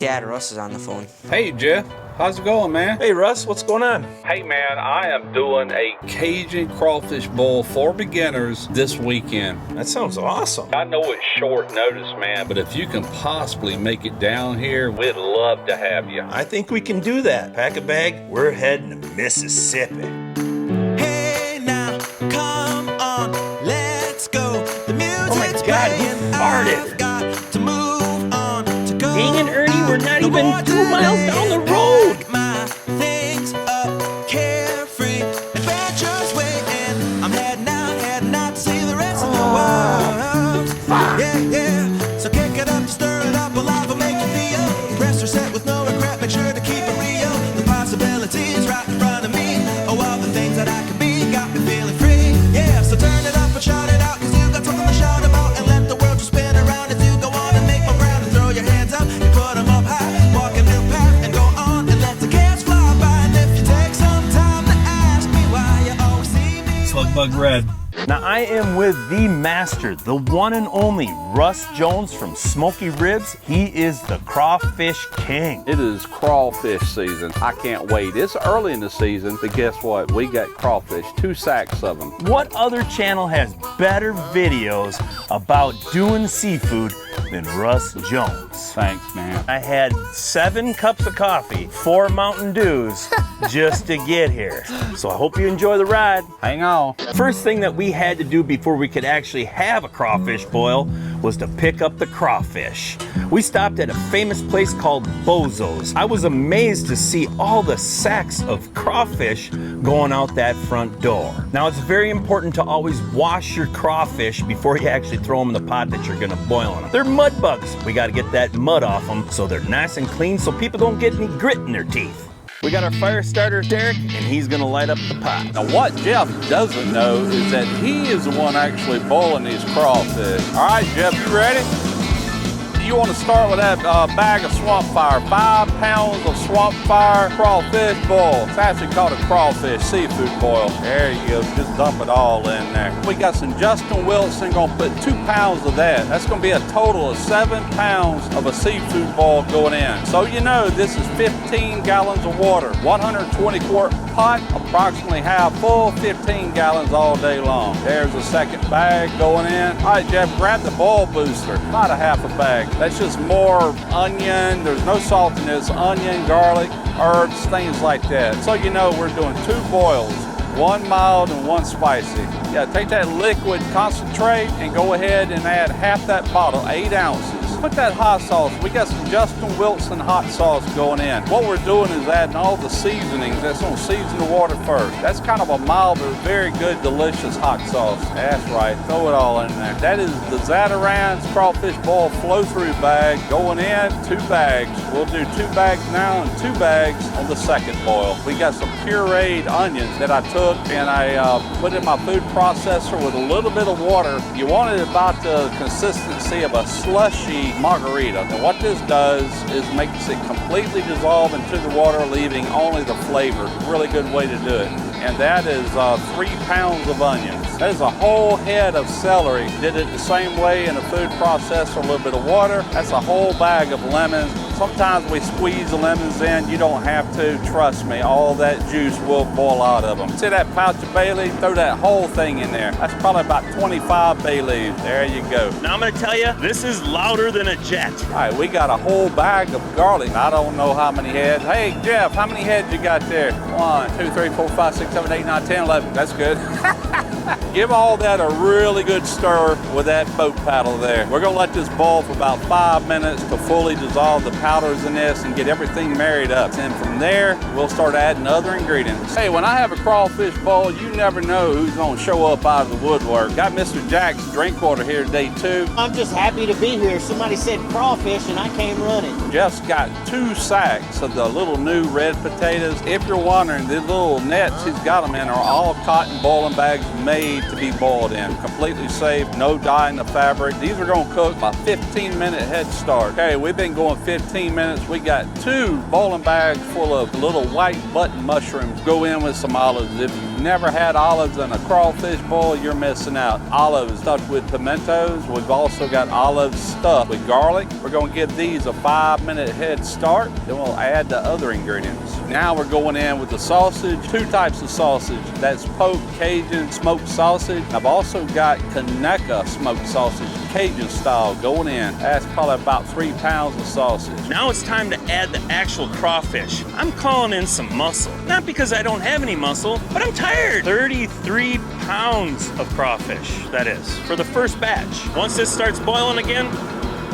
Dad, Russ is on the phone. Hey, Jeff. How's it going, man? Hey, Russ. What's going on? Hey, man. I am doing a Cajun crawfish boil for beginners this weekend. That sounds awesome. I know it's short notice, man, but if you can possibly make it down here, we'd love to have you. I think we can do that. Pack a bag. We're heading to Mississippi. Hey, now, come on, let's go. The music's Oh my God, who farted? I've got to move on to go. Dang it, Ernie, we're not even 2 miles down the road. My things up, carefree, adventures waiting. I'm heading out to see the rest of the world. Yeah, yeah. So kick it up, stir it up, alive will make you feel. Rest or set with no regret, make sure to keep it real. The possibilities right in front of me. Oh, all the things that I can be got me feeling free. Yeah, so turn it up and shout it out, cause you got something to shout about. And let the world just spin around as you go on and make my ground. And throw your hands up, you put them up high. Walk a new path and go on and let the cats fly by. And if you take some time to ask me why you always see me. Slugbug Red. Now I am with the master, the one and only Rus Jones from Smoky Ribs. He is the crawfish king. It is crawfish season. I can't wait. It's early in the season, but guess what? We got crawfish, 2 sacks of them. What other channel has better videos about doing seafood than Rus Jones? Thanks, man. I had 7 cups of coffee, 4 Mountain Dews just to get here. So I hope you enjoy the ride. Hang on. First thing that we had to do before we could actually have a crawfish boil was to pick up the crawfish. We stopped at a famous place called Bozo's. I was amazed to see all the sacks of crawfish going out that front door. Now it's very important to always wash your crawfish before you actually throw them in the pot that you're gonna boil in them. They're mud bugs. We gotta get that mud off them so they're nice and clean so people don't get any grit in their teeth. We got our fire starter, Derek, and he's gonna light up the pot. Now what Jeff doesn't know is that he is the one actually boiling these crawfish. All right, Jeff, you ready? You want to start with that bag of swamp fire. 5 pounds of swamp fire crawfish boil. It's actually called a crawfish seafood boil. There you go, just dump it all in there. We got some Justin Wilson, gonna put 2 pounds of that. That's gonna be a total of 7 pounds of a seafood boil going in. So you know this is 15 gallons of water. 120 quart pot, approximately half full, 15 gallons all day long. There's a second bag going in. All right, Jeff, grab the boil booster, about a half a bag. That's just more onion. There's no salt in this. Onion, garlic, herbs, things like that. So you know we're doing 2 boils, 1 mild and 1 spicy. Yeah, take that liquid concentrate and go ahead and add half that bottle, 8 ounces. Put that hot sauce. We got some Justin Wilson hot sauce going in. What we're doing is adding all the seasonings. That's gonna season the water first. That's kind of a mild but very good, delicious hot sauce. That's right, throw it all in there. That is the Zatarain's Crawfish Boil flow-through bag going in, 2 bags. We'll do 2 bags now and 2 bags on the second boil. We got some pureed onions that I took and I put in my food processor with a little bit of water. You want it about the consistency of a slushy margarita. And what this does is makes it completely dissolve into the water, leaving only the flavor. Really good way to do it. And that is 3 pounds of onions. That is a whole head of celery. Did it the same way in a food processor, a little bit of water. That's a whole bag of lemons. Sometimes we squeeze the lemons in. You don't have to. Trust me, all that juice will boil out of them. See that pouch of bay leaves? Throw that whole thing in there. That's probably about 25 bay leaves. There you go. Now I'm gonna tell you, this is louder than a jet. All right, we got a whole bag of garlic. I don't know how many heads. Hey, Jeff, how many heads you got there? 1, 2, 3, 4, 5, 6, 7, 8, 9, 10, 11. That's good. Give all that a really good stir with that boat paddle there. We're gonna let this boil for about 5 minutes to fully dissolve the powders in this and get everything married up. And from there, we'll start adding other ingredients. Hey, when I have a crawfish boil, you never know who's gonna show up out of the woodwork. Got Mr. Jack's drink water here today too. I'm just happy to be here. Somebody said crawfish and I came running. Jeff's got 2 sacks of the little new red potatoes. If you're wondering, these little nets he's got them in are all cotton boiling bags made made to be boiled in. Completely safe, no dye in the fabric. These are gonna cook a 15-minute head start. Okay, we've been going 15 minutes. We got 2 bowling bags full of little white button mushrooms. Go in with some olives. If you've never had olives in a crawfish boil, you're missing out. Olives stuffed with pimentos. We've also got olives stuffed with garlic. We're gonna give these a 5-minute head start. Then we'll add the other ingredients. Now we're going in with the sausage, 2 types of sausage. That's poke Cajun smoked sausage. I've also got Kaneka smoked sausage, Cajun style, going in. That's probably about 3 pounds of sausage. Now it's time to add the actual crawfish. I'm calling in some muscle. Not because I don't have any muscle, but I'm tired. 33 pounds of crawfish, that is, for the first batch. Once this starts boiling again,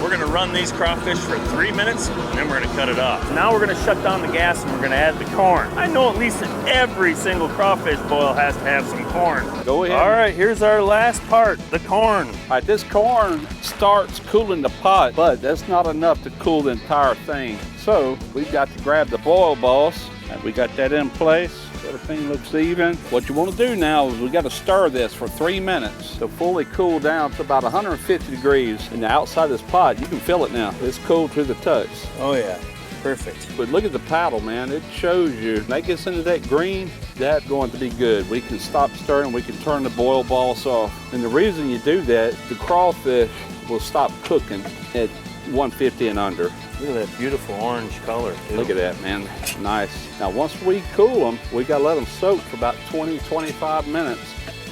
we're gonna run these crawfish for 3 minutes, and then we're gonna cut it off. Now we're gonna shut down the gas and we're gonna add the corn. I know at least that every single crawfish boil has to have some corn. Go ahead. All right, here's our last part, the corn. All right, this corn starts cooling the pot, but that's not enough to cool the entire thing. So we've got to grab the boil boss, and we got that in place. Everything looks even. What you want to do now is we got to stir this for 3 minutes to fully cool down to about 150 degrees. And the outside of this pot, you can feel it now. It's cool to the touch. Oh yeah, perfect. But look at the paddle, man. It shows you. When that gets into that green, that's going to be good. We can stop stirring. We can turn the boil boss off. And the reason you do that, the crawfish will stop cooking at 150 and under. Look at that beautiful orange color, too. Look at that, man. Nice. Now, once we cool them, we got to let them soak for about 20-25 minutes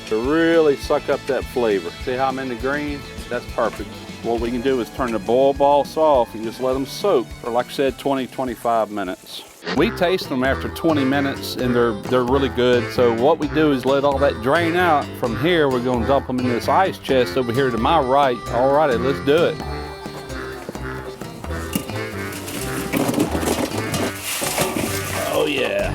to really suck up that flavor. See how I'm in the green? That's perfect. What we can do is turn the boil boss off and just let them soak for, like I said, 20-25 minutes. We taste them after 20 minutes and they're really good. So what we do is let all that drain out. From here, we're going to dump them in this ice chest over here to my right. All righty, let's do it. Oh yeah.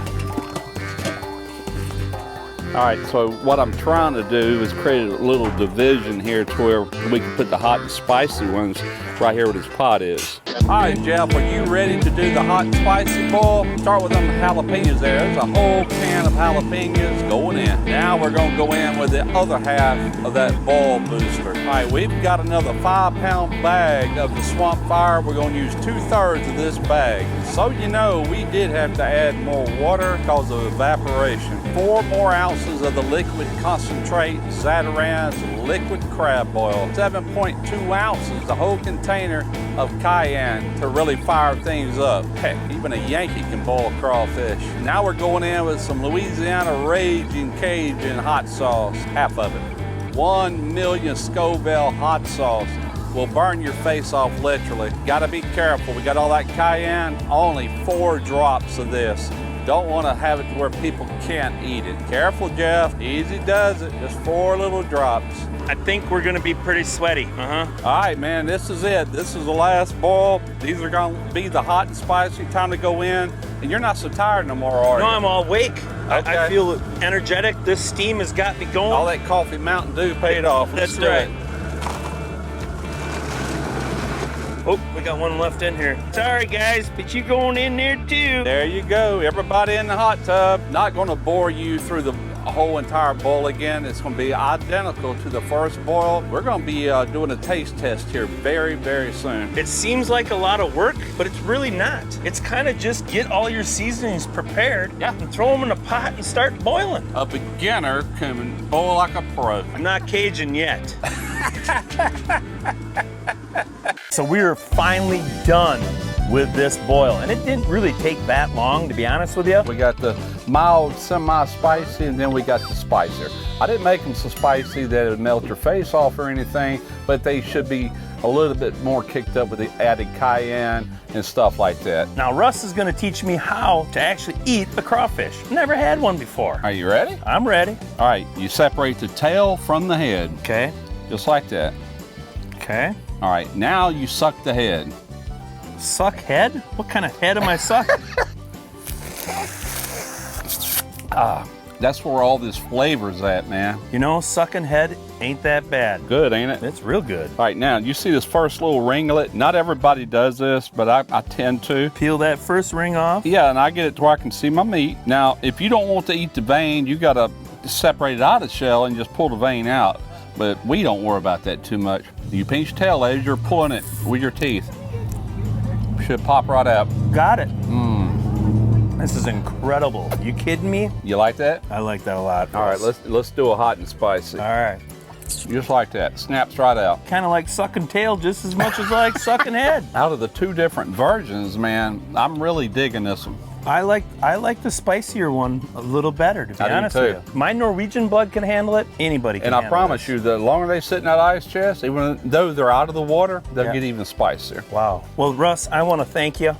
All right, so what I'm trying to do is create a little division here to where we can put the hot and spicy ones right here where this pot is. All right, Jeff, are you ready to do the hot and spicy boil? Start with them jalapenos there. There's a whole can of jalapenos going in. Now we're gonna go in with the other half of that boil booster. All right, we've got another 5-pound bag of the Swamp Fire. We're gonna use 2/3 of this bag. So you know, we did have to add more water because of evaporation. 4 more ounces of the liquid concentrate Zatarain's liquid crab oil. 7.2 ounces, the whole container of cayenne to really fire things up. Heck, even a Yankee can boil crawfish. Now we're going in with some Louisiana Raging Cajun hot sauce, half of it. 1 million Scoville hot sauce will burn your face off literally. Gotta be careful, we got all that cayenne, only 4 drops of this. Don't want to have it to where people can't eat it. Careful, Jeff, easy does it, just 4 little drops. I think we're gonna be pretty sweaty. All right, man, this is it. This is the last boil. These are gonna be the hot and spicy. Time to go in. And you're not so tired no more, are you? No, I'm all awake. Okay. I feel energetic. This steam has got me going. All that coffee Mountain Dew paid off. That's right. Oh, we got one left in here. Sorry, guys, but you going in there too. There you go. Everybody in the hot tub. Not gonna bore you through the whole entire boil again. It's gonna be identical to the first boil. We're gonna be doing a taste test here very, very soon. It seems like a lot of work, but it's really not. It's kind of just get all your seasonings prepared, and throw them in a pot and start boiling. A beginner can boil like a pro. I'm not Cajun yet. So we are finally done with this boil, and it didn't really take that long, to be honest with you. We got the mild, semi-spicy, and then we got the spicier. I didn't make them so spicy that it would melt your face off or anything, but they should be a little bit more kicked up with the added cayenne and stuff like that. Now Russ is gonna teach me how to actually eat a crawfish. Never had one before. Are you ready? I'm ready. All right, you separate the tail from the head. Okay. Just like that. Okay. All right, now you suck the head. Suck head? What kind of head am I sucking? That's where all this flavor's at, man. You know, sucking head ain't that bad. Good, ain't it? It's real good. All right, now you see this first little ringlet. Not everybody does this, but I tend to. Peel that first ring off? Yeah, and I get it to where I can see my meat. Now, if you don't want to eat the vein, you gotta separate it out of the shell and just pull the vein out. But we don't worry about that too much. You pinch your tail as you're pulling it with your teeth. Should pop right out. Got it. This is incredible. You kidding me? You like that? I like that a lot. All right, let's do a hot and spicy. All right. Just like that. Snaps right out. Kind of like sucking tail just as much as I like sucking head. Out of the two different versions, man, I'm really digging this one. I like the spicier one a little better, to be I do honest too. with you. My Norwegian blood can handle it. Anybody can And I handle promise it. you, the longer they sit in that ice chest, even though they're out of the water, they'll Yeah. get even spicier. Wow. Well, Russ, I want to thank you.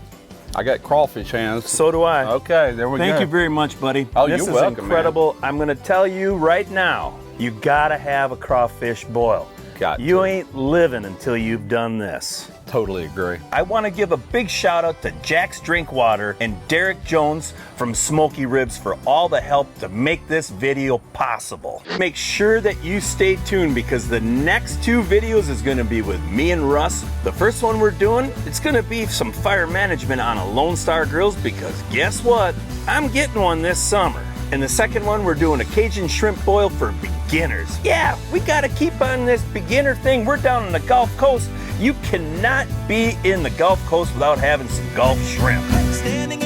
I got crawfish hands. So do I. Okay, there we go. Thank you very much, buddy. Oh, this you're is welcome, incredible. I'm going to tell you right now, you got to have a crawfish boil. Got You to. ain't living until you've done this. Totally agree. I want to give a big shout out to Jack's Drinkwater and Derek Jones from Smoky Ribs for all the help to make this video possible. Make sure that you stay tuned because the next two videos is going to be with me and Russ. The first one we're doing, it's going to be some fire management on a Lone Star Grills because guess what? I'm getting one this summer. And the second one, we're doing a Cajun shrimp boil for beginners. Yeah, we got to keep on this beginner thing. We're down on the Gulf Coast. You cannot be in the Gulf Coast without having some Gulf shrimp. Standing